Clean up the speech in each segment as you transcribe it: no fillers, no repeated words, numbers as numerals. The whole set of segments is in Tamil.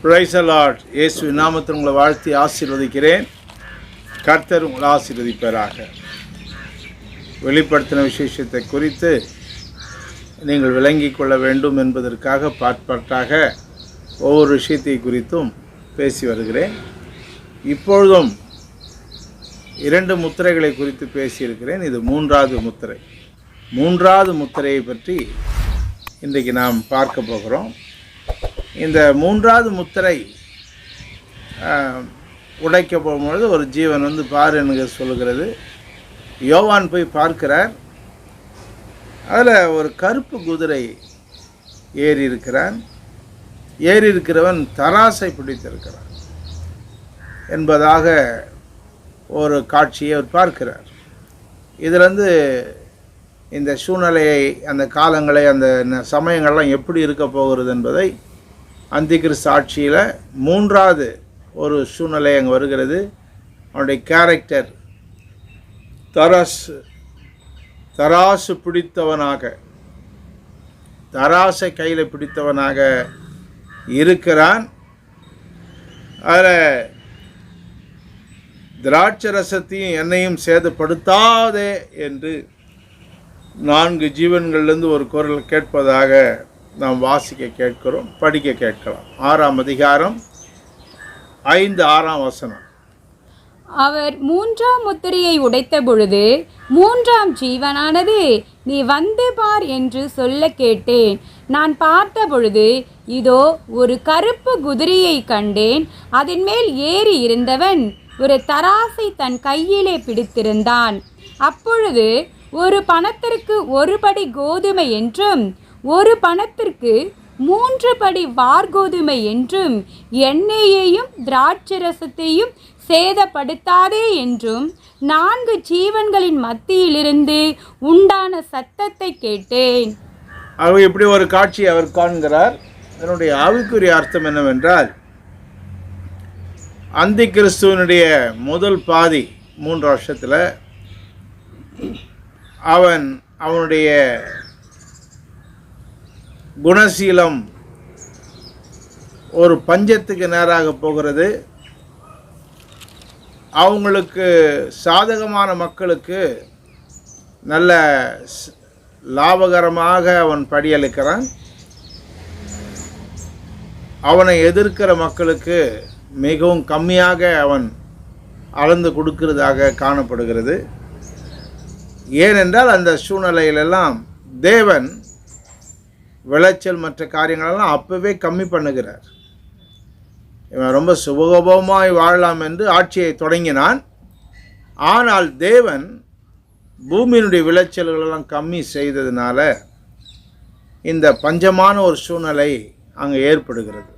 Praise the Lord. இயேசுவின் நாமத்தில் உங்களை வாழ்த்தி ஆசீர்வதிக்கிறேன். கர்த்தர் உங்களை ஆசீர்வதிப்பாராக. வெளிப்படுத்தின விசேஷத்தை குறித்து நீங்கள் விளங்கிக் கொள்ள வேண்டும் என்பதற்காக பாட்பாட்டாக ஒவ்வொரு விஷயத்தை குறித்தும் பேசி வருகிறேன். இப்பொழுதும் 2 முத்திரைகளை குறித்து பேசியிருக்கிறேன். இது 3வது முத்திரை. 3வது முத்திரையை பற்றி இன்றைக்கு நாம் பார்க்க போகிறோம். இந்த 3வது முத்திரை உடைக்க போகும்பொழுது ஒரு ஜீவன் வந்து பார் எனக்கு சொல்லுகிறது. யோவான் போய் பார்க்கிறார். அதில் ஒரு கருப்பு குதிரை ஏறி இருக்கிறவன் தராசை பிடித்திருக்கிறான் என்பதாக ஒரு காட்சியை அவர் பார்க்கிறார். இதிலிருந்து இந்த சூழ்நிலையை, அந்த காலங்களை, அந்த சமயங்கள்லாம் எப்படி இருக்க போகிறது என்பதை அந்திகிறிஸ்து ஆட்சியில் 3வது ஒரு சூழ்நிலை அங்கே வருகிறது. அவனுடைய கேரக்டர் தராசு பிடித்தவனாக, தராசை கையில் பிடித்தவனாக இருக்கிறான். அதில் திராட்சை ரசத்தையும் எண்ணெயும் சேதப்படுத்தாதே என்று 4 ஜீவன்களிலிருந்து ஒரு குரல் கேட்பதாக நாம் வாசிக்க கேட்கிறோம், படிக்க கேட்கலாம். 6ஆம் அதிகாரம் 5-6ஆம் வசனம். அவர் 3ஆம் முத்திரையை உடைத்த பொழுது 3ஆம் ஜீவனானது, நீ வந்து பார் என்று சொல்ல கேட்டேன். நான் பார்த்த பொழுது இதோ ஒரு கருப்பு குதிரையை கண்டேன். அதன் மேல் ஏறி இருந்தவன் ஒரு தராசை தன் கையிலே பிடித்திருந்தான். அப்பொழுது ஒரு பணத்திற்கு 1 படி கோதுமை என்றும் 1 பணத்திற்கு 3 படி வார்கோதுமை என்றும் எண்ணெயையும் திராட்சரசத்தையும் சேதப்படுத்தாதே என்றும் 4 ஜீவன்களின் மத்தியிலிருந்து உண்டான சத்தத்தை கேட்டேன். அவர் இப்படி ஒரு காட்சி அவர் காண்கிறார். அதனுடைய ஆவிக்குரிய அர்த்தம் என்னவென்றால், அந்தி கிறிஸ்துவனுடைய முதல் பாதி 3 வருஷத்தில் அவனுடைய குணசீலம் ஒரு பஞ்சத்துக்கு நேராக போகிறது. அவங்களுக்கு சாதகமான மக்களுக்கு நல்ல லாபகரமாக அவன் படியளிக்கிறான். அவனை எதிர்க்கிற மக்களுக்கு மிகவும் கம்மியாக அவன் அளந்து கொடுக்கிறதாக காணப்படுகிறது. ஏனென்றால் அந்த சூழ்நிலையிலெல்லாம் தேவன் விளைச்சல் மற்ற காரியங்களெல்லாம் அப்போவே கம்மி பண்ணுகிறார். இவன் ரொம்ப சுபகோபமாய் வாழலாம் என்று ஆட்சியை தொடங்கினான். ஆனால் தேவன் பூமியினுடைய விளைச்சல்களெல்லாம் கம்மி செய்ததுனால இந்த பஞ்சமான ஒரு சூழ்நிலை அங்கே ஏற்படுகிறது.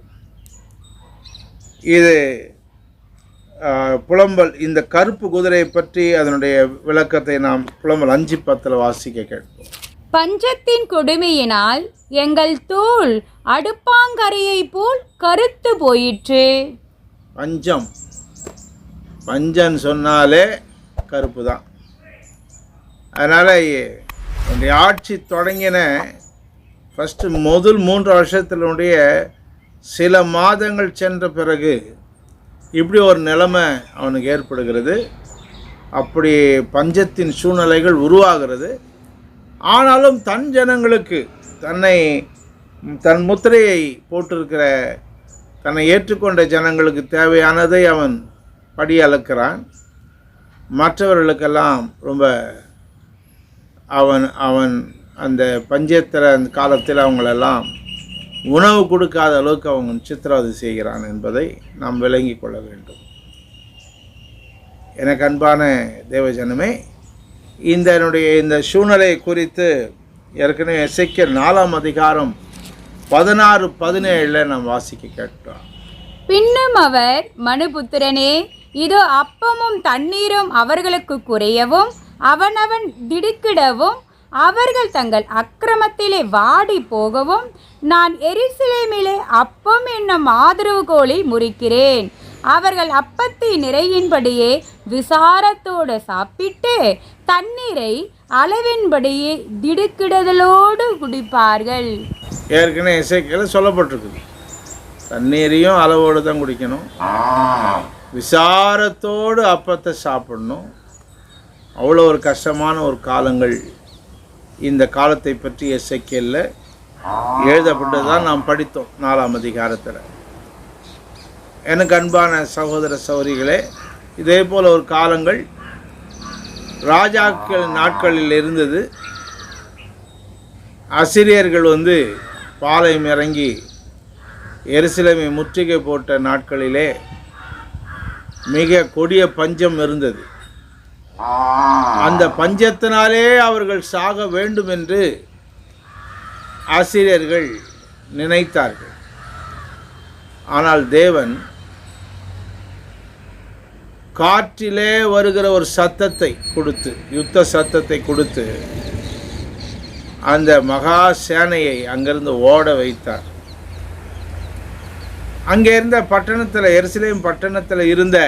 இது புலம்பல். இந்த கருப்பு குதிரையை பற்றி அதனுடைய விளக்கத்தை நாம் புலம்பல் 5:10 வாசிக்க கேட்போம். பஞ்சத்தின் கொடுமையினால் எங்கள் தோல் அடுப்பாங்கரையை போல் கருத்து போயிற்று. பஞ்சம் சொன்னாலே கருப்பு தான். அதனால் என்னுடைய ஆட்சி தொடங்கின முதல் 3 வருஷத்தினுடைய சில மாதங்கள் சென்ற பிறகு இப்படி ஒரு நிலைமை அவனுக்கு ஏற்படுகிறது. அப்படி பஞ்சத்தின் சூழ்நிலைகள் உருவாகிறது. ஆனாலும் தன் ஜனங்களுக்கு, தன் முத்திரையை போட்டிருக்கிற, தன்னை ஏற்றுக்கொண்ட ஜனங்களுக்கு தேவையானதை அவன் படி அளக்கிறான். மற்றவர்களுக்கெல்லாம் ரொம்ப அவன் அந்த பஞ்சத்திர அந்த காலத்தில் அவங்களெல்லாம் உணவு கொடுக்காத அளவுக்கு அவங்க சித்திரவதை செய்கிறான் என்பதை நாம் விளங்கி கொள்ள வேண்டும். எனக்கு அன்பான தேவஜனமே, இந்த சூழ்நிலை குறித்து ஏற்கனவே எசேக்கியேல் 4ஆம் அதிகாரம் 16-17 நாம் வாசிக்க கேட்டோம். பின்னும் அவர், மனுபுத்திரனே, இதோ அப்பமும் தண்ணீரும் அவர்களுக்கு குறையவும் அவனவன் திடுக்கிடவும் அவர்கள் தங்கள் அக்கிரமத்திலே வாடி போகவும் நான் எருசலேமிலே அப்பம் என்னும் ஆதரவுகோலை முறிக்கிறேன். அவர்கள் அப்பத்தின் நிறையின்படியே விசாரத்தோடு சாப்பிட்டு தண்ணீரை அளவின்படியே திடுக்கிடுதலோடு குடிப்பார்கள். ஏற்கனவே எசேக்கியேல் சொல்லப்பட்டிருக்குது. தண்ணீரையும் அளவோடு தான் குடிக்கணும், விசாரத்தோடு அப்பத்தை சாப்பிடணும். அவ்வளோ ஒரு கஷ்டமான ஒரு காலங்கள் இந்த காலத்தை பற்றி எசேக்கியேலில் எழுதப்பட்டது தான் நாம் படித்தோம் 4ஆம் அதிகாரத்தில். எனக்கு அன்பான சகோதர சகோதரிகளே, இதே போல் ஒரு காலங்கள் ராஜாக்கள் நாட்களில் இருந்தது. அசிரியர்கள் பாளையம் இறங்கி எருசலேமை முற்றுகை போட்ட நாட்களிலே மிக கொடிய பஞ்சம் இருந்தது. அந்த பஞ்சத்தினாலே அவர்கள் சாக வேண்டும் என்று ஆசிரியர்கள் நினைத்தார்கள். ஆனால் தேவன் காற்றிலே வருகிற ஒரு சத்தத்தை கொடுத்து, யுத்த சத்தத்தை கொடுத்து அந்த மகா சேனையை அங்கிருந்து ஓட வைத்தார். அங்கே இருந்த பட்டணத்தில், எருசலேம் பட்டணத்தில் இருந்த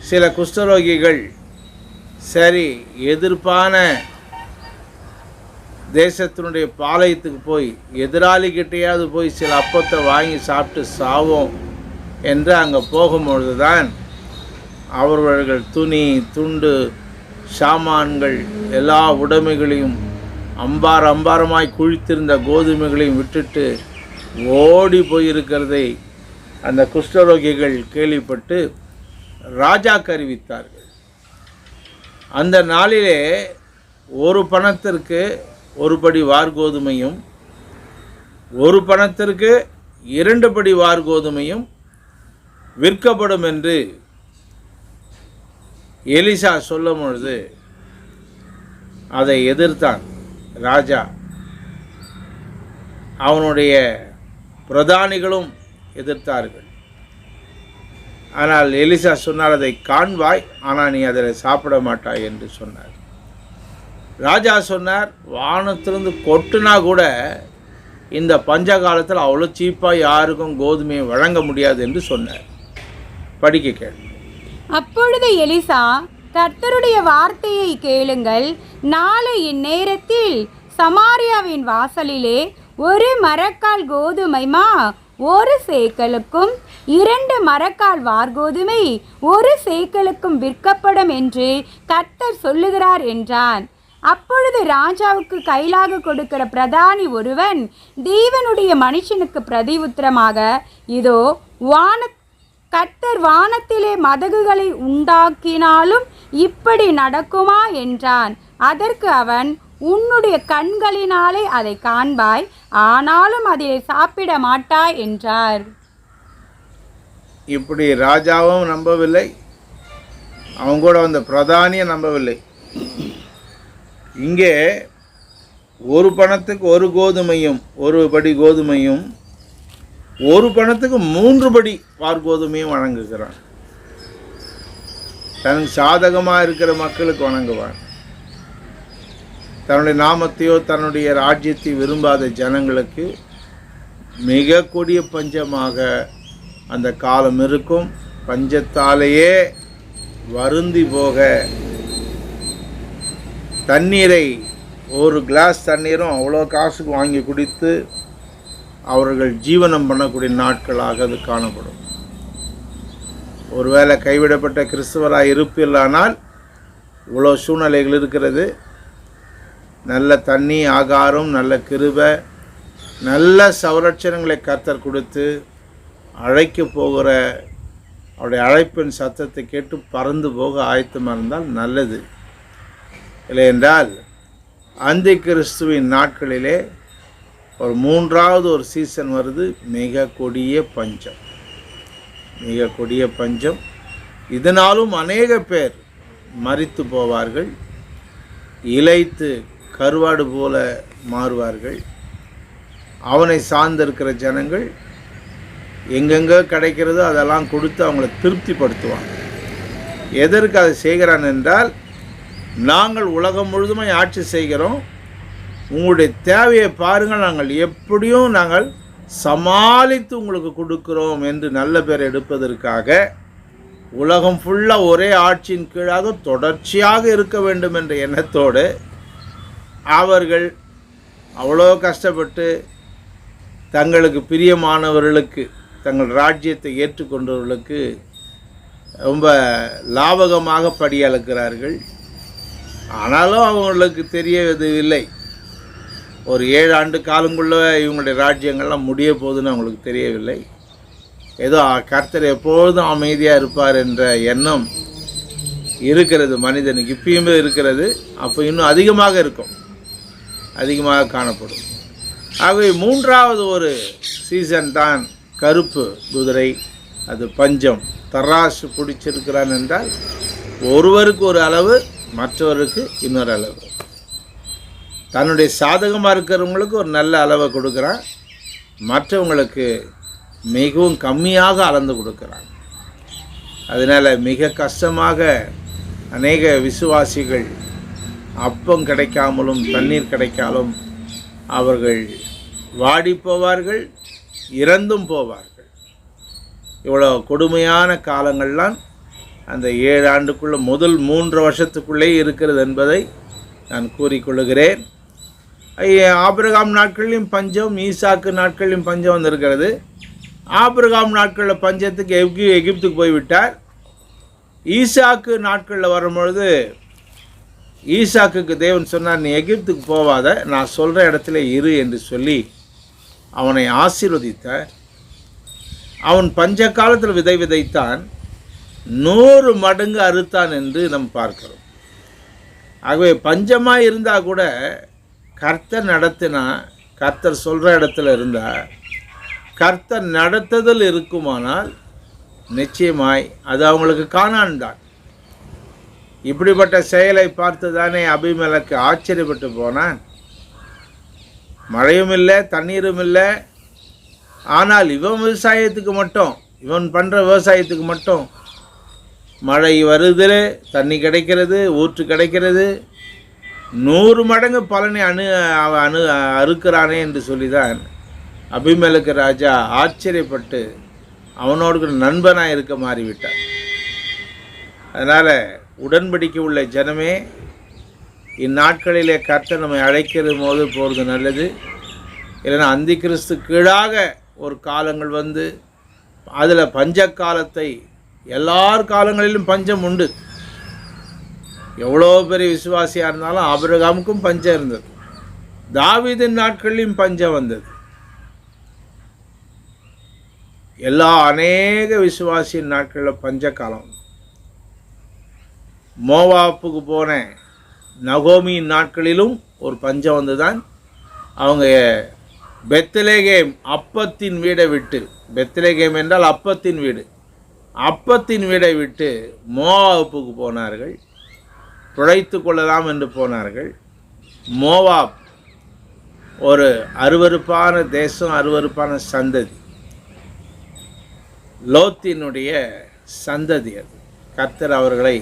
சில குஷ்டரோகிகள் சரி எதிர்ப்பான தேசத்தினுடைய பாளையத்துக்கு போய் எதிராளிகிட்டையாவது போய் சில அப்பத்தை வாங்கி சாப்பிட்டு சாவோம் என்று அங்கே போகும்பொழுது தான் அவர்கள் துணி துண்டு சாமான்கள் எல்லா உடைமைகளையும் அம்பாரமாய் குழித்திருந்த கோதுமைகளையும் விட்டுட்டு ஓடி போயிருக்கிறதை அந்த குஷ்டரோகிகள் கேள்விப்பட்டு ராஜாக்கு அறிவித்தார்கள். அந்த நாளிலே ஒரு பணத்திற்கு ஒரு படி வார்கோதுமையும், ஒரு பணத்திற்கு 2 படி வார்கோதுமையும் விற்கப்படும் என்று எலிசா சொல்லும் பொழுது அதை எதிர்த்தான் ராஜா. அவனுடைய பிரதானிகளும் எதிர்த்தார்கள். ஆனால் எலிசா சொன்னார், அதை காண்பாய், ஆனால் நீ அதில் சாப்பிட மாட்டாய் என்று சொன்னார். ராஜா சொன்னார், வானத்திலிருந்து கொட்டுனா கூட இந்த பஞ்ச காலத்தில் அவ்வளோ சீப்பாக யாருக்கும் கோதுமையை வழங்க முடியாது என்று சொன்னார். படிக்க கேள். அப்பொழுது எலிசா, கர்த்தருடைய வார்த்தையை கேளுங்கள், நாளை இந்நேரத்தில் சமாரியாவின் வாசலிலே 1 மரக்கால் கோதுமை மா 1 சேக்கலுக்கும் 2 மரக்கால் வார்கோதுமை 1 சேக்கலுக்கும் விற்கப்படும் என்று கர்த்தர் சொல்லுகிறார் என்றான். அப்பொழுது ராஜாவுக்கு கைலாக கொடுக்கிற பிரதானி ஒருவன் தேவனுடைய மனுஷனுக்கு பிரதி உத்தரமாக, இதோ கர்த்தர் வானத்திலே மதகுகளை உண்டாக்கினாலும் இப்படி நடக்குமா என்றான். அதற்கு அவன், உன்னுடைய கண்களினாலே அதை காண்பாய், ஆனாலும் அதிலே சாப்பிட மாட்டாய் என்றார். இப்படி ராஜாவும் நம்பவில்லை, அவங்க கூட வந்த பிரதானியும் நம்பவில்லை. இங்கே 1 பணத்துக்கு 1 கோதுமையும் 1 படி கோதுமையும் 1 பணத்துக்கு 3 படி வார்கோதுமையும் வழங்குகிறான். தனக்கு சாதகமாக இருக்கிற மக்களுக்கு வணங்குவான். தன்னுடைய நாமத்தையோ தன்னுடைய ராஜ்யத்தை விரும்பாத ஜனங்களுக்கு மிக கொடிய பஞ்சமாக அந்த காலம் இருக்கும். பஞ்சத்தாலேயே வருந்தி போக தண்ணீரை 1 கிளாஸ் தண்ணீரும் அவ்வளோ காசுக்கு வாங்கி குடித்து அவர்கள் ஜீவனம் பண்ணக்கூடிய நாட்களாக அது காணப்படும். ஒருவேளை கைவிடப்பட்ட கிறிஸ்தவராக இருப்பில்லானால் இவ்வளோ சூழ்நிலைகள் இருக்கிறது. நல்ல தண்ணி, ஆகாரம், நல்ல கிருபை, நல்ல சவரட்சணங்களை கர்த்தர் கொடுத்து அழைக்க போகிற அவருடைய அழைப்பின் சத்தத்தை கேட்டு பறந்து போக ஆயத்தமாக இருந்தால் நல்லது. இல்லை என்றால் அந்தி கிறிஸ்துவின் நாட்களிலே ஒரு 3வது ஒரு சீசன் வருது. மிக கொடிய பஞ்சம், மிக கொடிய பஞ்சம். இதனாலும் அநேக பேர் மரித்து போவார்கள், இளைத்து கருவாடு போல மாறுவார்கள். அவனை சார்ந்திருக்கிற ஜனங்கள் எங்கெங்கே கிடைக்கிறதோ அதெல்லாம் கொடுத்து அவங்கள திருப்திப்படுத்துவாங்க. எதற்கு அதை செய்கிறான் என்றால், நாங்கள் உலகம் முழுதுமாய் ஆட்சி செய்கிறோம், உங்களுடைய தேவையை பாருங்கள், நாங்கள் எப்படியும் நாங்கள் சமாளித்து உங்களுக்கு கொடுக்கிறோம் என்று நல்ல பேர் எடுப்பதற்காக உலகம் ஃபுல்லாக ஒரே ஆட்சியின் கீழாக தொடர்ச்சியாக இருக்க வேண்டும் என்ற எண்ணத்தோடு அவர்கள் அவ்வளோ கஷ்டப்பட்டு தங்களுக்கு பிரியமானவர்களுக்கு, தங்கள் ராஜ்யத்தை ஏற்றுக்கொண்டவர்களுக்கு ரொம்ப லாபகமாக படியளக்கிறார்கள். ஆனாலும் அவங்களுக்கு தெரியவது இல்லை, ஒரு 7 ஆண்டு காலங்குள்ள இவங்களுடைய ராஜ்யங்கள்லாம் முடிய போகுதுன்னு அவங்களுக்கு தெரியவில்லை. ஏதோ கர்த்தர் எப்பொழுதும் அமைதியாக இருப்பார் என்ற எண்ணம் இருக்கிறது மனிதனுக்கு, இப்பயுமே இருக்கிறது. அப்போ இன்னும் அதிகமாக இருக்கும், அதிகமாக காணப்படும். ஆகவே 3வது ஒரு சீசன் தான் கருப்பு குதிரை, அது பஞ்சம். தராசு பிடிச்சிருக்கிறான் என்றால் ஒருவருக்கு ஒரு அளவு, மற்றவருக்கு இன்னொரு அளவு. தன்னுடைய சாதகமாக இருக்கிறவங்களுக்கு ஒரு நல்ல அளவை கொடுக்குறான், மற்றவங்களுக்கு மிகவும் கம்மியாக அளந்து கொடுக்குறான். அதனால் மிக கஷ்டமாக அநேக விசுவாசிகள் அப்பம் கிடைக்காமலும் தண்ணீர் கிடைக்காமலும் அவர்கள் வாடி போவார்கள், இறந்தும் போவார்கள். இவ்வளோ கொடுமையான காலங்கள்லாம் அந்த 7 ஆண்டுக்குள்ளே முதல் 3 வருஷத்துக்குள்ளே இருக்கிறது என்பதை நான் கூறிக்கொள்கிறேன். ஆபிரகாம் நாட்களிலும் பஞ்சம், ஈசாக்கு நாட்களிலும் பஞ்சம் வந்திருக்கிறது. ஆபிரகாம் நாட்களில் பஞ்சத்துக்கு எகிப்துக்கு போய்விட்டார். ஈசாக்கு நாட்களில் வரும்பொழுது ஈசாக்குக்கு தேவன் சொன்னார், நீ எகிப்துக்கு போவாத, நான் சொல்கிற இடத்துல இரு என்று சொல்லி அவனை ஆசீர்வதித்தார். அவன் பஞ்ச காலத்தில் விதை விதைத்தான், 100 மடங்கு அறுத்தான் என்று நாம் பார்க்கிறோம். ஆகவே பஞ்சமாக இருந்தால் கூட கர்த்தர் நடத்தினா, கர்த்தர் சொல்கிற இடத்துல இருந்தால், கர்த்தர் நடத்துதல் இருக்குமானால் நிச்சயமாய் அது அவங்களுக்கு காணான் தான். இப்படிப்பட்ட செயலை பார்த்து தானே அபிமெலக்கு ஆச்சரியப்பட்டு போனான். மழையும் இல்லை, தண்ணீரும் இல்லை, ஆனால் இவன் விவசாயத்துக்கு மட்டும், இவன் பண்ணுற விவசாயத்துக்கு மட்டும் மழை வருது, தண்ணி கிடைக்கிறது, ஊற்று கிடைக்கிறது, 100 மடங்கு பலனை அறுக்கிறானே என்று சொல்லிதான் அபிமெலக்கு ராஜா ஆச்சரியப்பட்டு அவனோடு நண்பனாக இருக்க மாறிவிட்டார். அதனால் உடன்படிக்கை உள்ள ஜனமே, இந்நாட்களிலே கர்த்தர் நம்மை அழைக்கிற போது போகிறது நல்லது. இல்லைன்னா அந்தி கிறிஸ்து கீழாக ஒரு காலங்கள் வந்து அதில் பஞ்ச காலத்தை, எல்லார் காலங்களிலும் பஞ்சம் உண்டு. எவ்வளோ பெரிய விசுவாசியாக இருந்தாலும் ஆபிரகாமுக்கும் பஞ்சம் இருந்தது, தாவீதின் நாட்களிலும் பஞ்சம் வந்தது. அநேக விசுவாசியின் நாட்களில் பஞ்ச காலம். மோவாப்புக்கு போன நகோமியின் நாட்களிலும் ஒரு பஞ்சம் வந்து தான் அவங்க பெத்லெகேம் அப்பத்தின் வீடை விட்டு, பெத்லெகேம் என்றால் அப்பத்தின் வீடு, அப்பத்தின் வீடை விட்டு மோவாப்புக்கு போனார்கள். பிழைத்து கொள்ளலாம் என்று போனார்கள். மோவாப் ஒரு அருவருப்பான தேசம், அருவருப்பான சந்ததி, லோத்தினுடைய சந்ததி. அது கர்த்தர் அவர்களை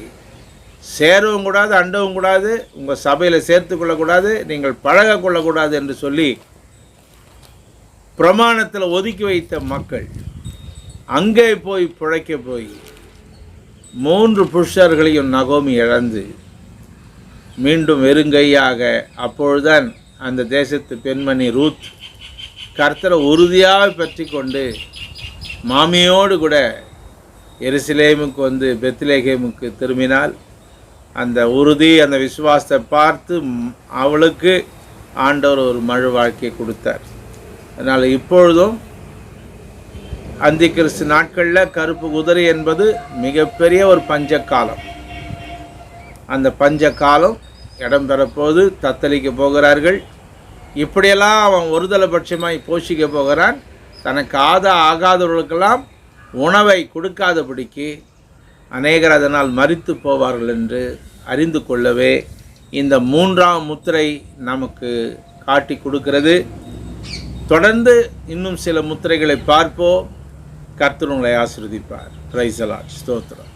சேரவும் கூடாது, அண்டவும் கூடாது, உங்கள் சபையில் சேர்த்து கொள்ளக்கூடாது, நீங்கள் பழக கொள்ளக்கூடாது என்று சொல்லி பிரமாணத்தில் ஒதுக்கி வைத்த மக்கள் அங்கே போய் பிழைக்க போய் 3 புருஷர்களையும் நகோமி இழந்து மீண்டும் வெறுங்கையாக, அப்பொழுதுதான் அந்த தேசத்து பெண்மணி ரூத் கர்த்தரை உறுதியாக பற்றி கொண்டு மாமியோடு கூட எருசலேமுக்கு வந்து பெத்லெகேமுக்கு திரும்பினால், அந்த உறுதி, அந்த விசுவாசத்தை பார்த்து அவளுக்கு ஆண்டவர் ஒரு மழு வாழ்க்கையை கொடுத்தார். அதனால் இப்பொழுதும் அந்தி கிறிஸ்து நாட்களில் கருப்பு குதிரை என்பது மிகப்பெரிய ஒரு பஞ்ச காலம். அந்த பஞ்ச காலம் இடம்பெறப்போது தத்தளிக்க போகிறார்கள். இப்படியெல்லாம் அவன் ஒருதலைபட்சமாய் போஷிக்க போகிறான். தனக்கு ஆகாதவர்களுக்கெல்லாம் உணவை கொடுக்காதபடிக்கு அநேகர் அதனால் மரித்து போவார்கள் என்று அறிந்து கொள்ளவே இந்த 3ஆம் முத்திரை நமக்கு காட்டி கொடுக்கிறது. தொடர்ந்து இன்னும் சில முத்திரைகளை பார்ப்போம். கர்த்தர் உங்களை ஆசீர்வதிப்பார். Praise the Lord. ஸ்தோத்திரம்.